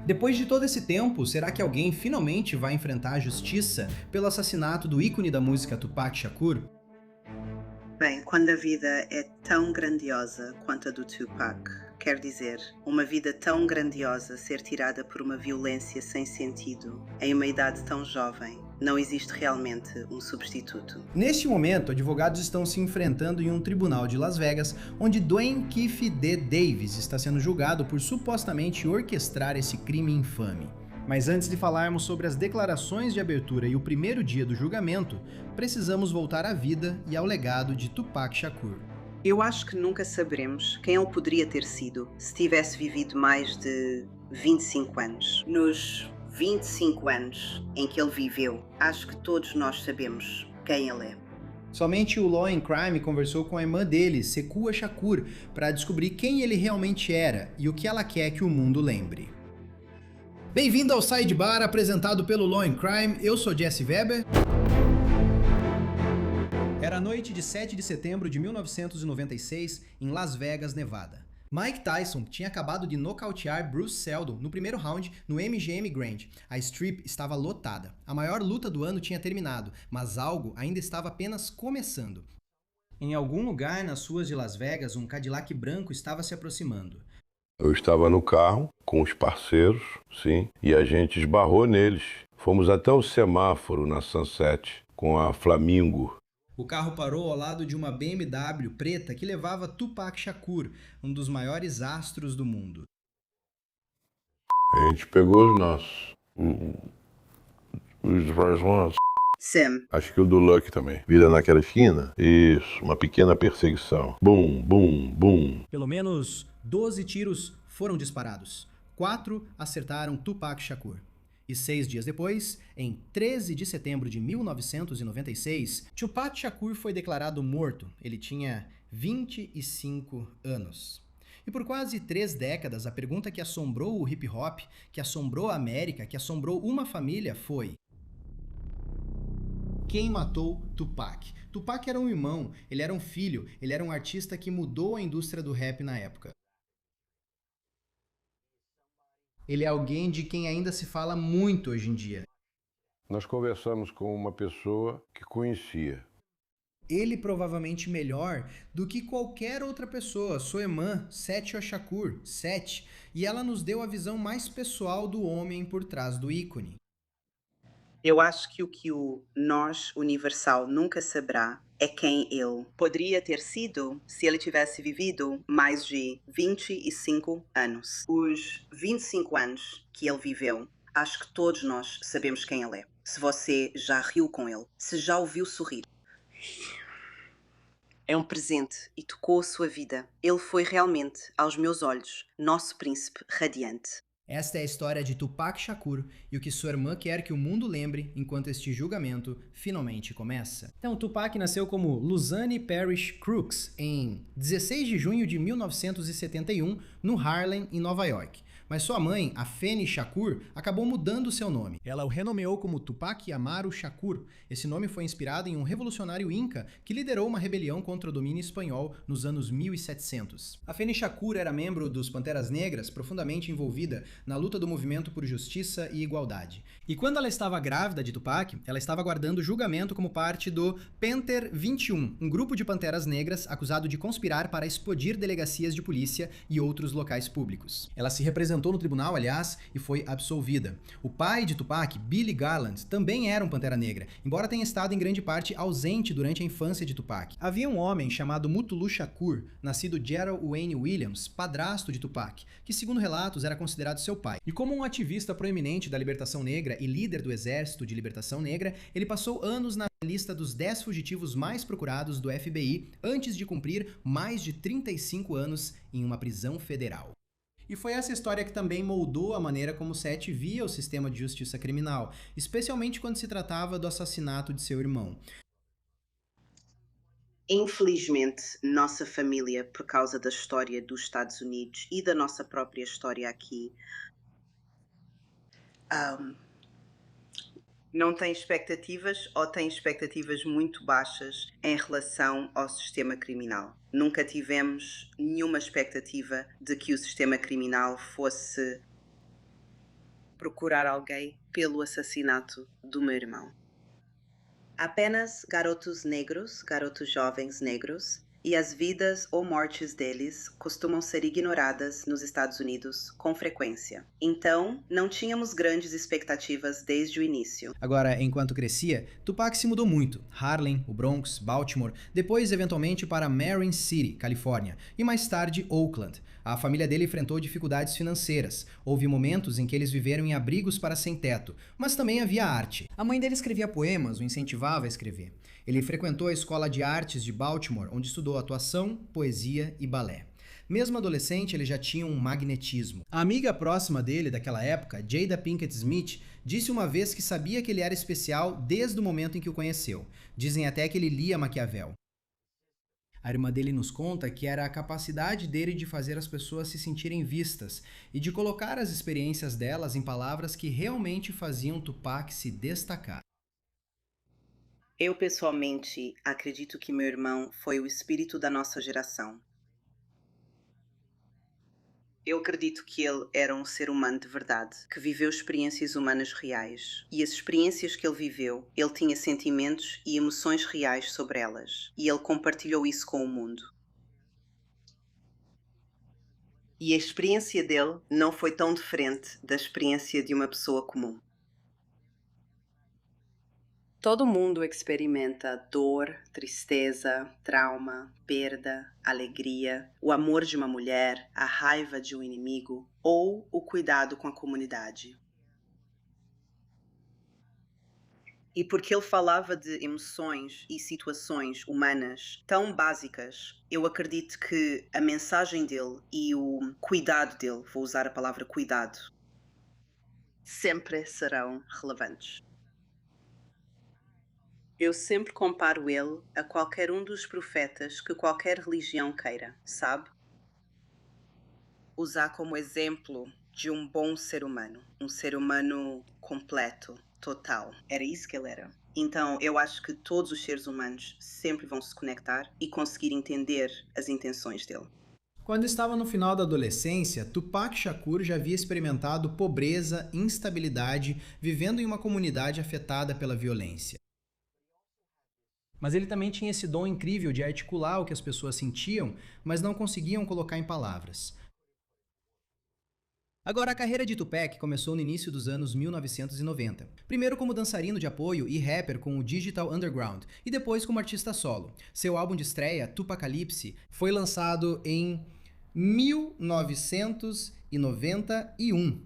Depois de todo esse tempo, será que alguém finalmente vai enfrentar a justiça pelo assassinato do ícone da música Tupac Shakur? Bem, quando a vida é tão grandiosa quanto a do Tupac, quer dizer, uma vida tão grandiosa ser tirada por uma violência sem sentido em uma idade tão jovem, não existe realmente um substituto. Neste momento, advogados estão se enfrentando em um tribunal de Las Vegas, onde Dwayne Keefe D. Davis está sendo julgado por supostamente orquestrar esse crime infame. Mas antes de falarmos sobre as declarações de abertura e o primeiro dia do julgamento, precisamos voltar à vida e ao legado de Tupac Shakur. Eu acho que nunca saberemos quem ele poderia ter sido se tivesse vivido mais de 25 anos. Nos 25 anos em que ele viveu, acho que todos nós sabemos quem ele é. Somente o Law and Crime conversou com a irmã dele, Sekua Shakur, para descobrir quem ele realmente era e o que ela quer que o mundo lembre. Bem-vindo ao Sidebar, apresentado pelo Law and Crime. Eu sou Jesse Weber. Era a noite de 7 de setembro de 1996, em Las Vegas, Nevada. Mike Tyson tinha acabado de nocautear Bruce Seldon no primeiro round no MGM Grand. A Strip estava lotada. A maior luta do ano tinha terminado, mas algo ainda estava apenas começando. Em algum lugar nas ruas de Las Vegas, um Cadillac branco estava se aproximando. Eu estava no carro com os parceiros, sim, e a gente esbarrou neles. Fomos até o semáforo na Sunset com a Flamingo. O carro parou ao lado de uma BMW preta que levava Tupac Shakur, um dos maiores astros do mundo. A gente pegou os nossos, os Verse Ones. Sam, Acho que o do Luck também. Vira naquela esquina? Isso, uma pequena perseguição. Bum, bum, bum. Pelo menos 12 tiros foram disparados. 4 acertaram Tupac Shakur. E 6 dias depois, em 13 de setembro de 1996, Tupac Shakur foi declarado morto. Ele tinha 25 anos. E por quase 3 décadas, a pergunta que assombrou o hip hop, que assombrou a América, que assombrou uma família foi: quem matou Tupac? Tupac era um irmão, ele era um filho, ele era um artista que mudou a indústria do rap na época. Ele é alguém de quem ainda se fala muito hoje em dia. Nós conversamos com uma pessoa que conhecia. Ele provavelmente melhor do que qualquer outra pessoa, sua irmã, Sete Shakur, Sete, e ela nos deu a visão mais pessoal do homem por trás do ícone. eu acho que o nós universal nunca saberá é quem ele poderia ter sido se ele tivesse vivido mais de 25 anos. Os 25 anos que ele viveu, acho que todos nós sabemos quem ele é. Se você já riu com ele, se já o viu sorrir. É um presente e tocou a sua vida. Ele foi realmente, aos meus olhos, nosso príncipe radiante. Esta é a história de Tupac Shakur e o que sua irmã quer que o mundo lembre enquanto este julgamento finalmente começa. Então, Tupac nasceu como Luzanne Parrish Crooks em 16 de junho de 1971 no Harlem, em Nova York. Mas sua mãe, a Afeni Shakur, acabou mudando seu nome. Ela o renomeou como Tupac Amaru Shakur. Esse nome foi inspirado em um revolucionário inca que liderou uma rebelião contra o domínio espanhol nos anos 1700. A Afeni Shakur era membro dos Panteras Negras, profundamente envolvida na luta do movimento por justiça e igualdade. E quando ela estava grávida de Tupac, ela estava aguardando julgamento como parte do Panther 21, um grupo de panteras negras acusado de conspirar para explodir delegacias de polícia e outros locais públicos. Ela se representou no tribunal, aliás, e foi absolvida. O pai de Tupac, Billy Garland, também era um pantera negra, embora tenha estado em grande parte ausente durante a infância de Tupac. Havia um homem chamado Mutulu Shakur, nascido Gerald Wayne Williams, padrasto de Tupac, que segundo relatos era considerado seu pai. E como um ativista proeminente da libertação negra e líder do Exército de Libertação Negra, ele passou anos na lista dos 10 fugitivos mais procurados do FBI antes de cumprir mais de 35 anos em uma prisão federal. E foi essa história que também moldou a maneira como Sete via o sistema de justiça criminal, especialmente quando se tratava do assassinato de seu irmão. Infelizmente, nossa família, por causa da história dos Estados Unidos e da nossa própria história aqui, não tem expectativas ou tem expectativas muito baixas em relação ao sistema criminal. Nunca tivemos nenhuma expectativa de que o sistema criminal fosse procurar alguém pelo assassinato do meu irmão. Apenas garotos negros, garotos jovens negros, e as vidas ou mortes deles costumam ser ignoradas nos Estados Unidos com frequência. Então, não tínhamos grandes expectativas desde o início. Agora, enquanto crescia, Tupac se mudou muito. Harlem, o Bronx, Baltimore, depois eventualmente para Marin City, Califórnia, e mais tarde Oakland. A família dele enfrentou dificuldades financeiras. Houve momentos em que eles viveram em abrigos para sem-teto, mas também havia arte. A mãe dele escrevia poemas, o incentivava a escrever. Ele frequentou a Escola de Artes de Baltimore, onde estudou atuação, poesia e balé. Mesmo adolescente, ele já tinha um magnetismo. A amiga próxima dele daquela época, Jada Pinkett Smith, disse uma vez que sabia que ele era especial desde o momento em que o conheceu. Dizem até que ele lia Maquiavel. A irmã dele nos conta que era a capacidade dele de fazer as pessoas se sentirem vistas e de colocar as experiências delas em palavras que realmente faziam Tupac se destacar. Eu, pessoalmente, acredito que meu irmão foi o espírito da nossa geração. Eu acredito que ele era um ser humano de verdade, que viveu experiências humanas reais. E as experiências que ele viveu, ele tinha sentimentos e emoções reais sobre elas. E ele compartilhou isso com o mundo. E a experiência dele não foi tão diferente da experiência de uma pessoa comum. Todo mundo experimenta dor, tristeza, trauma, perda, alegria, o amor de uma mulher, a raiva de um inimigo ou o cuidado com a comunidade. E porque ele falava de emoções e situações humanas tão básicas, eu acredito que a mensagem dele e o cuidado dele, vou usar a palavra cuidado, sempre serão relevantes. Eu sempre comparo ele a qualquer um dos profetas que qualquer religião queira, sabe? Usar como exemplo de um bom ser humano, um ser humano completo, total. Era isso que ele era. Então, eu acho que todos os seres humanos sempre vão se conectar e conseguir entender as intenções dele. Quando estava no final da adolescência, Tupac Shakur já havia experimentado pobreza, instabilidade, vivendo em uma comunidade afetada pela violência. Mas ele também tinha esse dom incrível de articular o que as pessoas sentiam, mas não conseguiam colocar em palavras. Agora, a carreira de Tupac começou no início dos anos 1990. Primeiro como dançarino de apoio e rapper com o Digital Underground, e depois como artista solo. Seu álbum de estreia, Tupacalypse, foi lançado em 1991.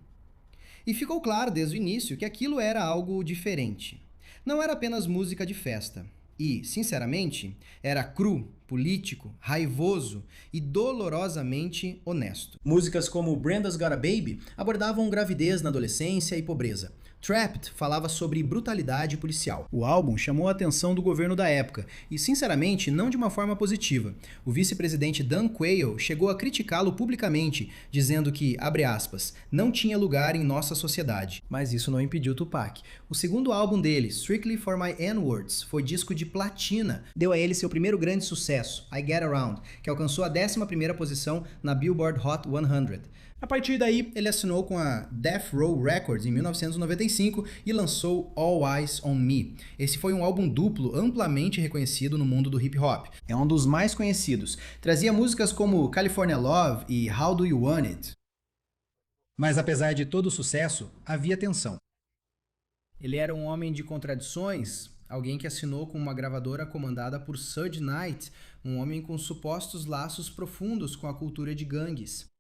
E ficou claro desde o início que aquilo era algo diferente. Não era apenas música de festa. E, sinceramente, era cru, político, raivoso e dolorosamente honesto. Músicas como Brenda's Got a Baby abordavam gravidez na adolescência e pobreza. Trapped falava sobre brutalidade policial. O álbum chamou a atenção do governo da época e, sinceramente, não de uma forma positiva. O vice-presidente Dan Quayle chegou a criticá-lo publicamente, dizendo que, abre aspas, não tinha lugar em nossa sociedade. Mas isso não impediu Tupac. O segundo álbum dele, Strictly for My N-Words, foi disco de platina. Deu a ele seu primeiro grande sucesso, I Get Around, que alcançou a 11ª posição na Billboard Hot 100. A partir daí, ele assinou com a Death Row Records em 1995 e lançou All Eyes on Me. Esse foi um álbum duplo amplamente reconhecido no mundo do hip hop. É um dos mais conhecidos. Trazia músicas como California Love e How Do You Want It. Mas apesar de todo o sucesso, havia tensão. Ele era um homem de contradições, alguém que assinou com uma gravadora comandada por Suge Knight, um homem com supostos laços profundos com a cultura de gangues.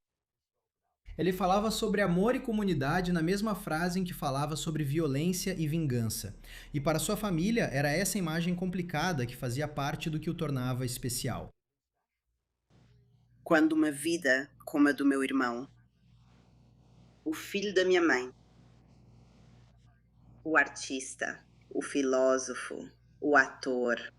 Ele falava sobre amor e comunidade na mesma frase em que falava sobre violência e vingança. E para sua família, era essa imagem complicada que fazia parte do que o tornava especial. Quando uma vida como a do meu irmão, o filho da minha mãe, o artista, o filósofo, o ator,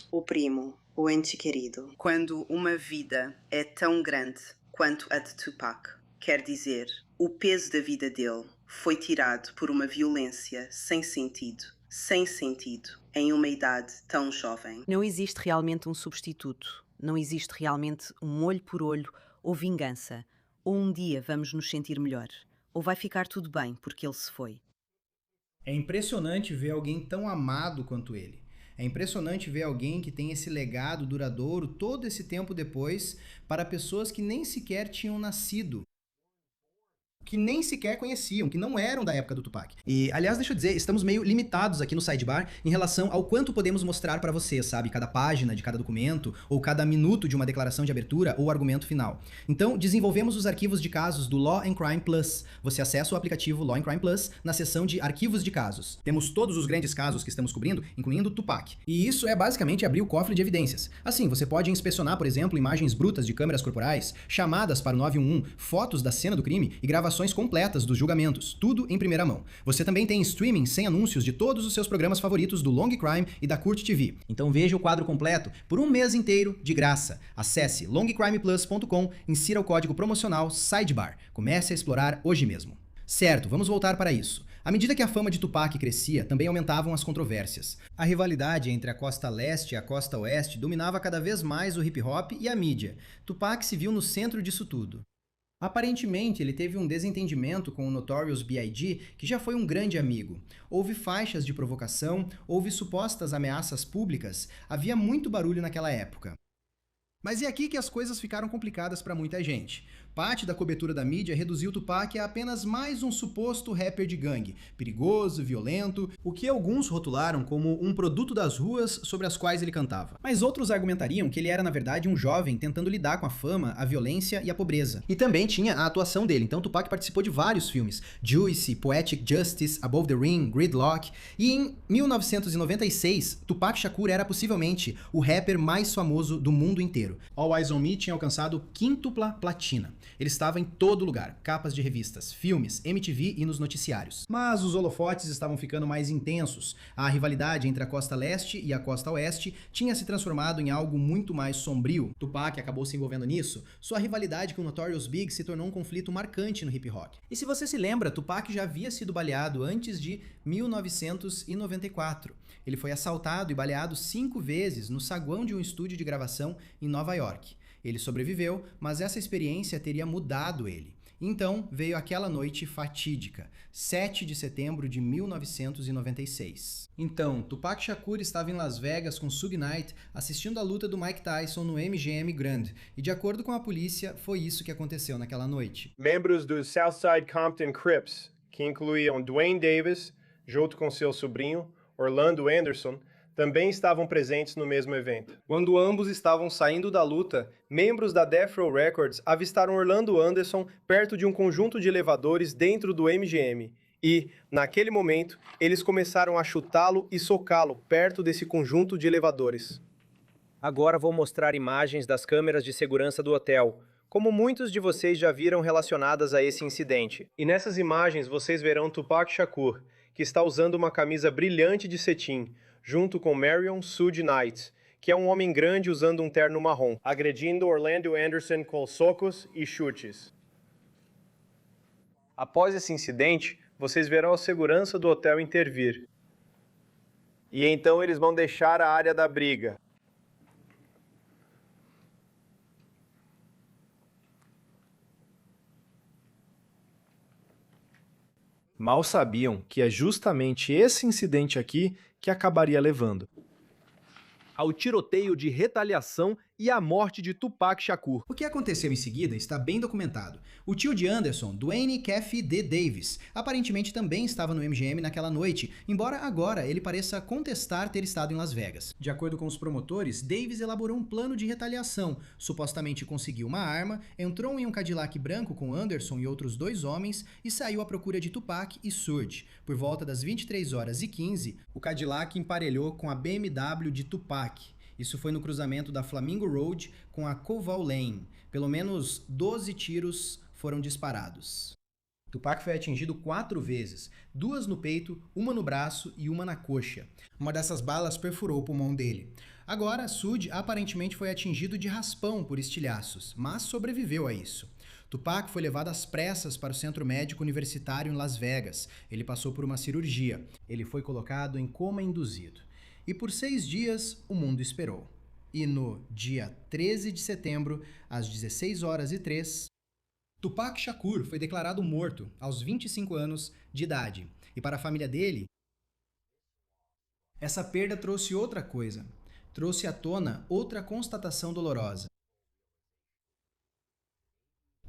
o primo, o ente querido. Quando uma vida é tão grande quanto a de Tupac, quer dizer, o peso da vida dele foi tirado por uma violência sem sentido, em uma idade tão jovem. Não existe realmente um substituto, não existe realmente um olho por olho ou vingança. Ou um dia vamos nos sentir melhor? Ou vai ficar tudo bem porque ele se foi? É impressionante ver alguém tão amado quanto ele. É impressionante ver alguém que tem esse legado duradouro todo esse tempo depois para pessoas que nem sequer tinham nascido, que nem sequer conheciam, que não eram da época do Tupac. E, aliás, deixa eu dizer, estamos meio limitados aqui no Sidebar em relação ao quanto podemos mostrar pra vocês, sabe? Cada página de cada documento, ou cada minuto de uma declaração de abertura ou argumento final. Então, desenvolvemos os arquivos de casos do Law and Crime Plus. Você acessa o aplicativo Law and Crime Plus na seção de arquivos de casos. Temos todos os grandes casos que estamos cobrindo, incluindo o Tupac. E isso é basicamente abrir o cofre de evidências. Assim, você pode inspecionar, por exemplo, imagens brutas de câmeras corporais, chamadas para o 911, fotos da cena do crime e gravações completas dos julgamentos, tudo em primeira mão. Você também tem streaming sem anúncios de todos os seus programas favoritos do Long Crime e da Curt TV. Então veja o quadro completo por um mês inteiro de graça. Acesse longcrimeplus.com, insira o código promocional SIDEBAR. Comece a explorar hoje mesmo. Certo, vamos voltar para isso. À medida que a fama de Tupac crescia, também aumentavam as controvérsias. A rivalidade entre a costa leste e a costa oeste dominava cada vez mais o hip-hop e a mídia. Tupac se viu no centro disso tudo. Aparentemente, ele teve um desentendimento com o Notorious B.I.G., que já foi um grande amigo. Houve faixas de provocação, houve supostas ameaças públicas, havia muito barulho naquela época. Mas é aqui que as coisas ficaram complicadas para muita gente. Parte da cobertura da mídia reduziu Tupac a apenas mais um suposto rapper de gangue, perigoso, violento, o que alguns rotularam como um produto das ruas sobre as quais ele cantava. Mas outros argumentariam que ele era, na verdade, um jovem tentando lidar com a fama, a violência e a pobreza. E também tinha a atuação dele, então Tupac participou de vários filmes, Juicy, Poetic Justice, Above the Rim, Gridlock, e em 1996, Tupac Shakur era possivelmente o rapper mais famoso do mundo inteiro. All Eyes on Me tinha alcançado quíntupla platina. Ele estava em todo lugar, capas de revistas, filmes, MTV e nos noticiários. Mas os holofotes estavam ficando mais intensos. A rivalidade entre a costa leste e a costa oeste tinha se transformado em algo muito mais sombrio. Tupac acabou se envolvendo nisso. Sua rivalidade com o Notorious Big se tornou um conflito marcante no hip hop. E se você se lembra, Tupac já havia sido baleado antes de 1994. Ele foi assaltado e baleado 5 vezes no saguão de um estúdio de gravação em Nova York. Ele sobreviveu, mas essa experiência teria mudado ele. Então veio aquela noite fatídica, 7 de setembro de 1996. Então, Tupac Shakur estava em Las Vegas com Suge Knight assistindo a luta do Mike Tyson no MGM Grand. E de acordo com a polícia, foi isso que aconteceu naquela noite. Membros do Southside Compton Crips, que incluíam Dwayne Davis, junto com seu sobrinho, Orlando Anderson, também estavam presentes no mesmo evento. Quando ambos estavam saindo da luta, membros da Death Row Records avistaram Orlando Anderson perto de um conjunto de elevadores dentro do MGM e, naquele momento, eles começaram a chutá-lo e socá-lo perto desse conjunto de elevadores. Agora vou mostrar imagens das câmeras de segurança do hotel, como muitos de vocês já viram relacionadas a esse incidente. E nessas imagens vocês verão Tupac Shakur, que está usando uma camisa brilhante de cetim, junto com Marion Suge Knight, que é um homem grande usando um terno marrom, agredindo Orlando Anderson com socos e chutes. Após esse incidente, vocês verão a segurança do hotel intervir. E então eles vão deixar a área da briga. Mal sabiam que é justamente esse incidente aqui que acabaria levando ao tiroteio de retaliação e à morte de Tupac Shakur. O que aconteceu em seguida está bem documentado. O tio de Anderson, Dwayne Kathy D. Davis, aparentemente também estava no MGM naquela noite, embora agora ele pareça contestar ter estado em Las Vegas. De acordo com os promotores, Davis elaborou um plano de retaliação, supostamente conseguiu uma arma, entrou em um Cadillac branco com Anderson e outros 2 homens e saiu à procura de Tupac e Suge. Por volta das 23h15, o Cadillac emparelhou com a BMW de Tupac. Isso foi no cruzamento da Flamingo Road com a Koval Lane. Pelo menos 12 tiros foram disparados. Tupac foi atingido 4 vezes, 2 no peito, 1 no braço e 1 na coxa. Uma dessas balas perfurou o pulmão dele. Agora, Suge aparentemente foi atingido de raspão por estilhaços, mas sobreviveu a isso. Tupac foi levado às pressas para o Centro Médico Universitário em Las Vegas. Ele passou por uma cirurgia. Ele foi colocado em coma induzido. E por 6 dias, o mundo esperou. E no dia 13 de setembro, às 16h03, Tupac Shakur foi declarado morto aos 25 anos de idade. E para a família dele, essa perda trouxe outra coisa. Trouxe à tona outra constatação dolorosa.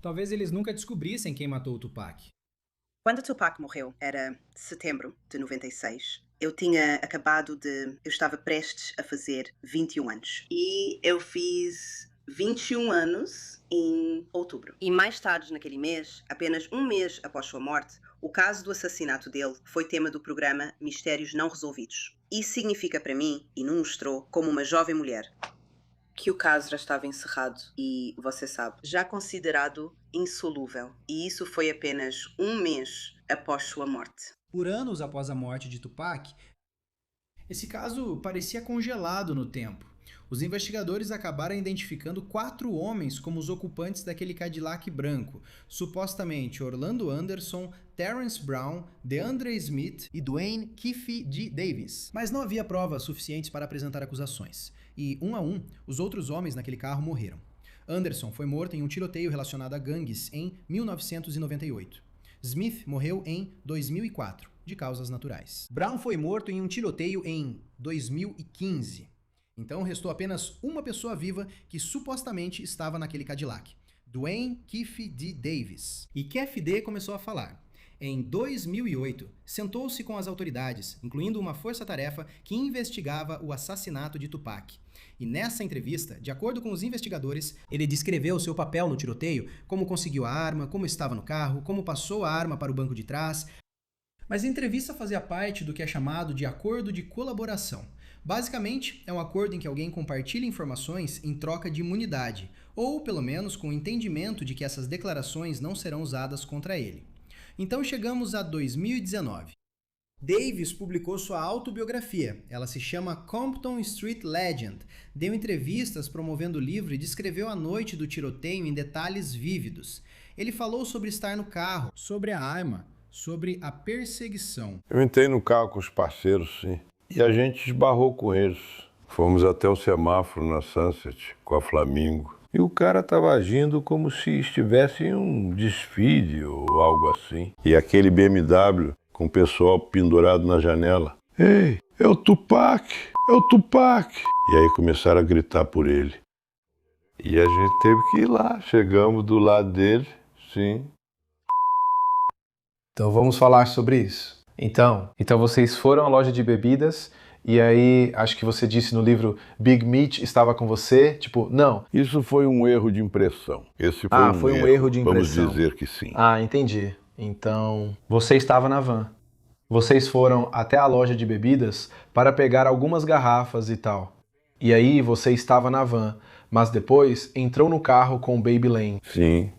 Talvez eles nunca descobrissem quem matou o Tupac. Quando Tupac morreu, era setembro de 96. Eu estava prestes a fazer 21 anos. E eu fiz 21 anos em outubro. E mais tarde naquele mês, apenas um mês após sua morte, o caso do assassinato dele foi tema do programa Mistérios Não Resolvidos. Isso significa para mim, e não mostrou, como uma jovem mulher, que o caso já estava encerrado e, você sabe, já considerado insolúvel. E isso foi apenas um mês após sua morte. Por anos após a morte de Tupac, esse caso parecia congelado no tempo. Os investigadores acabaram identificando 4 homens como os ocupantes daquele Cadillac branco, supostamente Orlando Anderson, Terrence Brown, DeAndre Smith e Dwayne Keefe D. Davis. Mas não havia provas suficientes para apresentar acusações, e um a um, os outros homens naquele carro morreram. Anderson foi morto em um tiroteio relacionado a gangues em 1998. Smith morreu em 2004, de causas naturais. Brown foi morto em um tiroteio em 2015. Então restou apenas uma pessoa viva que supostamente estava naquele Cadillac, Dwayne Keefe D. Davis. E KFD começou a falar. Em 2008, sentou-se com as autoridades, incluindo uma força-tarefa que investigava o assassinato de Tupac. E nessa entrevista, de acordo com os investigadores, ele descreveu seu papel no tiroteio, como conseguiu a arma, como estava no carro, como passou a arma para o banco de trás. Mas a entrevista fazia parte do que é chamado de acordo de colaboração. Basicamente, é um acordo em que alguém compartilha informações em troca de imunidade, ou pelo menos com o entendimento de que essas declarações não serão usadas contra ele. Então chegamos a 2019. Davis publicou sua autobiografia. Ela se chama Compton Street Legend. Deu entrevistas promovendo o livro e descreveu a noite do tiroteio em detalhes vívidos. Ele falou sobre estar no carro, sobre a arma, sobre a perseguição. Eu entrei no carro com os parceiros, sim, e a gente esbarrou com eles. Fomos até o semáforo na Sunset com a Flamingo. E o cara estava agindo como se estivesse em um desfile ou algo assim. E aquele BMW com o pessoal pendurado na janela. Ei, é o Tupac! É o Tupac! E aí começaram a gritar por ele. E a gente teve que ir lá. Chegamos do lado dele, sim. Então vamos falar sobre isso. Então vocês foram à loja de bebidas e aí, acho que você disse no livro, Big Mitch estava com você, tipo, não. Isso foi um erro de impressão. Esse foi um erro de impressão. Vamos dizer que sim. Entendi. Então, você estava na van. Vocês foram até a loja de bebidas para pegar algumas garrafas e tal. E aí, você estava na van, mas depois entrou no carro com o Baby Lane. Sim.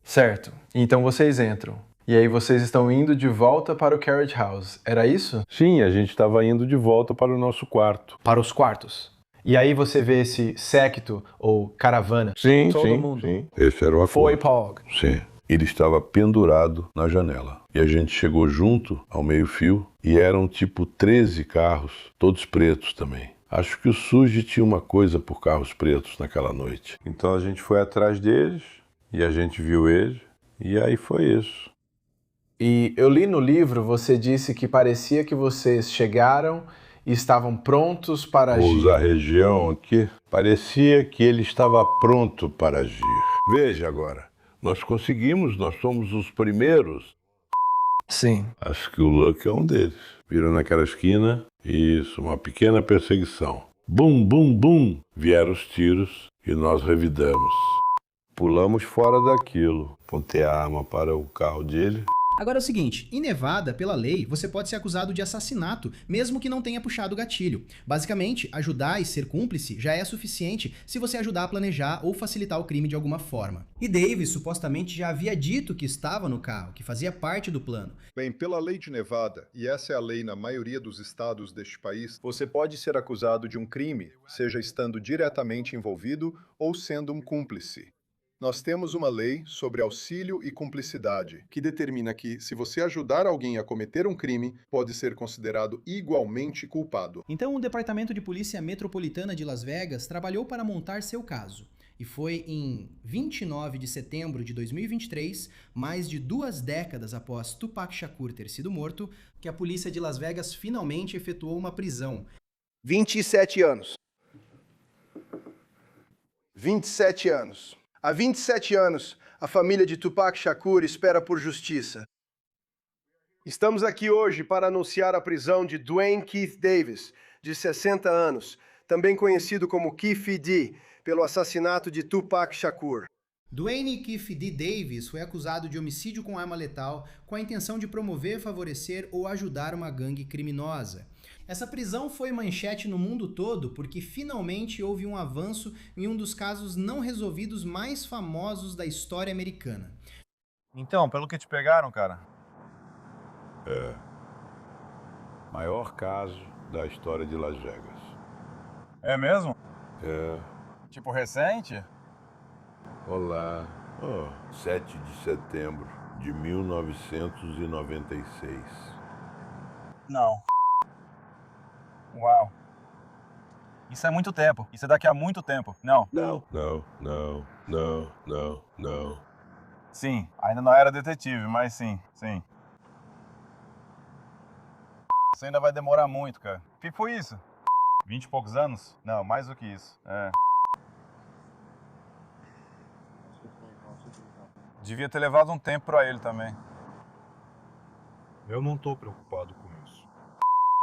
Certo. Então vocês entram. E aí vocês estão indo de volta para o Carriage House, era isso? Sim, a gente estava indo de volta para o nosso quarto. Para os quartos. E aí você vê esse séquito, ou caravana. Sim, todo sim, mundo. Sim. Esse era o acordo. Foi Pog. Sim. Ele estava pendurado na janela. E a gente chegou junto ao meio-fio e eram tipo 13 carros, todos pretos também. Acho que o Suji tinha uma coisa por carros pretos naquela noite. Então a gente foi atrás deles e a gente viu eles e aí foi isso. E eu li no livro, você disse que parecia que vocês chegaram e estavam prontos para agir. A região aqui, parecia que ele estava pronto para agir. Veja agora, nós conseguimos, nós somos os primeiros. Sim. Acho que o Luck é um deles. Viram naquela esquina, isso, uma pequena perseguição. Bum, bum, bum, vieram os tiros e nós revidamos. Pulamos fora daquilo, apontei a arma para o carro dele. Agora é o seguinte, em Nevada, pela lei, você pode ser acusado de assassinato, mesmo que não tenha puxado o gatilho. Basicamente, ajudar e ser cúmplice já é suficiente se você ajudar a planejar ou facilitar o crime de alguma forma. E Davis supostamente já havia dito que estava no carro, que fazia parte do plano. Bem, pela lei de Nevada, e essa é a lei na maioria dos estados deste país, você pode ser acusado de um crime, seja estando diretamente envolvido ou sendo um cúmplice. Nós temos uma lei sobre auxílio e cumplicidade, que determina que, se você ajudar alguém a cometer um crime, pode ser considerado igualmente culpado. Então, o Departamento de Polícia Metropolitana de Las Vegas trabalhou para montar seu caso. E foi em 29 de setembro de 2023, mais de 2 décadas após Tupac Shakur ter sido morto, que a polícia de Las Vegas finalmente efetuou uma prisão. 27 anos. 27 anos. Há 27 anos, a família de Tupac Shakur espera por justiça. Estamos aqui hoje para anunciar a prisão de Duane Keith Davis, de 60 anos, também conhecido como Keffe D, pelo assassinato de Tupac Shakur. Duane Keffe D. Davis foi acusado de homicídio com arma letal com a intenção de promover, favorecer ou ajudar uma gangue criminosa. Essa prisão foi manchete no mundo todo porque finalmente houve um avanço em um dos casos não resolvidos mais famosos da história americana. Então, pelo que te pegaram, cara? Maior caso da história de Las Vegas. É mesmo? É. Tipo recente? Olá. 7 de setembro de 1996. Não. Uau. Isso é muito tempo. Isso é daqui a muito tempo. Não. Não. Não. Sim, ainda não era detetive, mas sim. Isso ainda vai demorar muito, cara. O que foi isso? 20 e poucos anos? Não, mais do que isso. Devia ter levado um tempo pra ele também. Eu não tô preocupado com isso.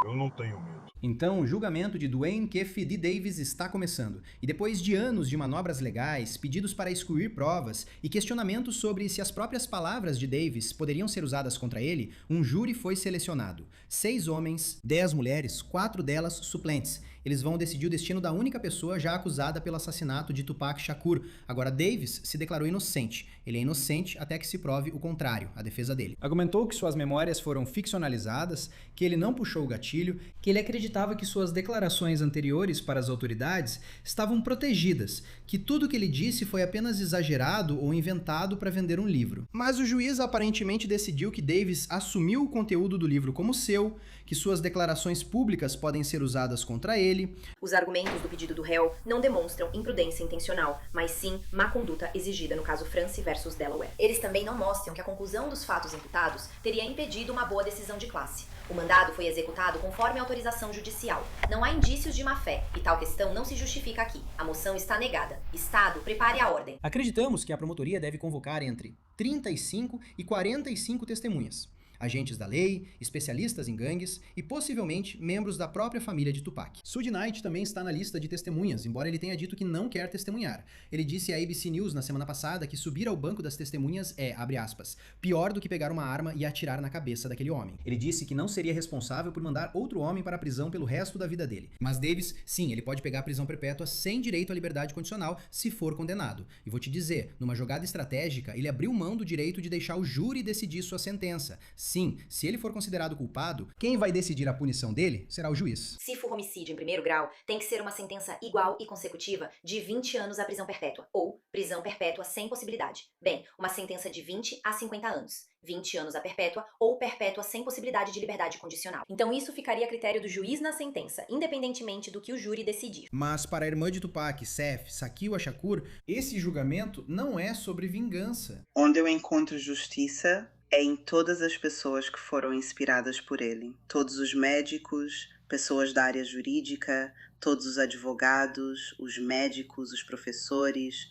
Eu não tenho medo. Então, o julgamento de Duane Keffe D. Davis está começando. E depois de anos de manobras legais, pedidos para excluir provas e questionamentos sobre se as próprias palavras de Davis poderiam ser usadas contra ele, um júri foi selecionado. 6 homens, 10 mulheres, 4 delas suplentes. Eles vão decidir o destino da única pessoa já acusada pelo assassinato de Tupac Shakur. Agora, Davis se declarou inocente. Ele é inocente até que se prove o contrário, a defesa dele. Argumentou que suas memórias foram ficcionalizadas, que ele não puxou o gatilho, que ele acreditava que suas declarações anteriores para as autoridades estavam protegidas, que tudo que ele disse foi apenas exagerado ou inventado para vender um livro. Mas o juiz aparentemente decidiu que Davis assumiu o conteúdo do livro como seu, que suas declarações públicas podem ser usadas contra ele. Os argumentos do pedido do réu não demonstram imprudência intencional, mas sim má conduta exigida no caso France versus Delaware. Eles também não mostram que a conclusão dos fatos imputados teria impedido uma boa decisão de classe. O mandado foi executado conforme a autorização judicial. Não há indícios de má-fé, e tal questão não se justifica aqui. A moção está negada. Estado, prepare a ordem. Acreditamos que a promotoria deve convocar entre 35 e 45 testemunhas. Agentes da lei, especialistas em gangues e possivelmente membros da própria família de Tupac. Suge Knight também está na lista de testemunhas, embora ele tenha dito que não quer testemunhar. Ele disse à ABC News na semana passada que subir ao banco das testemunhas é, abre aspas, pior do que pegar uma arma e atirar na cabeça daquele homem. Ele disse que não seria responsável por mandar outro homem para a prisão pelo resto da vida dele. Mas Davis, sim, ele pode pegar a prisão perpétua sem direito à liberdade condicional se for condenado. E vou te dizer, numa jogada estratégica, ele abriu mão do direito de deixar o júri decidir sua sentença. Sim, se ele for considerado culpado, quem vai decidir a punição dele será o juiz. Se for homicídio em primeiro grau, tem que ser uma sentença igual e consecutiva de 20 anos à prisão perpétua, ou prisão perpétua sem possibilidade. Bem, uma sentença de 20 a 50 anos. 20 anos à perpétua ou perpétua sem possibilidade de liberdade condicional. Então isso ficaria a critério do juiz na sentença, independentemente do que o júri decidir. Mas para a irmã de Tupac, Seth Sakiwa Shakur, esse julgamento não é sobre vingança. Onde eu encontro justiça é em todas as pessoas que foram inspiradas por ele. Todos os médicos, pessoas da área jurídica, todos os advogados, os médicos, os professores,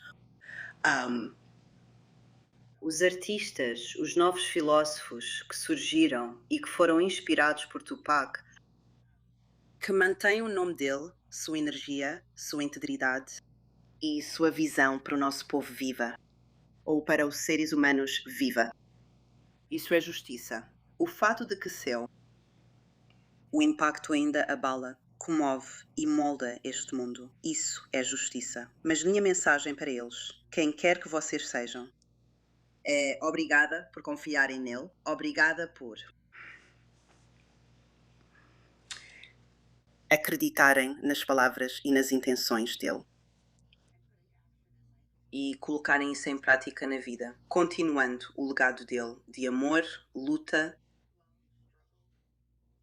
os artistas, os novos filósofos que surgiram e que foram inspirados por Tupac, que mantêm o nome dele, sua energia, sua integridade e sua visão para o nosso povo viva, ou para os seres humanos viva. Isso é justiça. O fato de que o impacto ainda abala, comove e molda este mundo. Isso é justiça. Mas minha mensagem para eles, quem quer que vocês sejam, é obrigada por confiarem nele, obrigada por acreditarem nas palavras e nas intenções dele. E colocarem isso em prática na vida, continuando o legado dele de amor, luta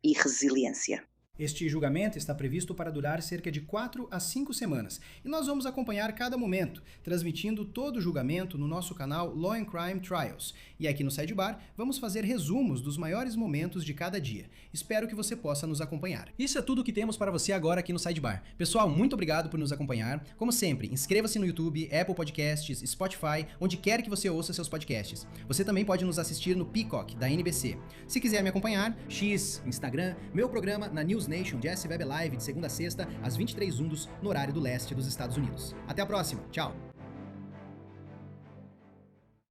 e resiliência. Este julgamento está previsto para durar cerca de 4 a 5 semanas e nós vamos acompanhar cada momento, transmitindo todo o julgamento no nosso canal Law and Crime Trials. E aqui no Sidebar vamos fazer resumos dos maiores momentos de cada dia. Espero que você possa nos acompanhar. Isso é tudo o que temos para você agora aqui no Sidebar. Pessoal, muito obrigado por nos acompanhar. Como sempre, inscreva-se no YouTube, Apple Podcasts, Spotify, onde quer que você ouça seus podcasts. Você também pode nos assistir no Peacock, da NBC. Se quiser me acompanhar, X, Instagram, meu programa na News Nation de SWeb Live de segunda a sexta, às 23h, no horário do leste dos Estados Unidos. Até a próxima, tchau!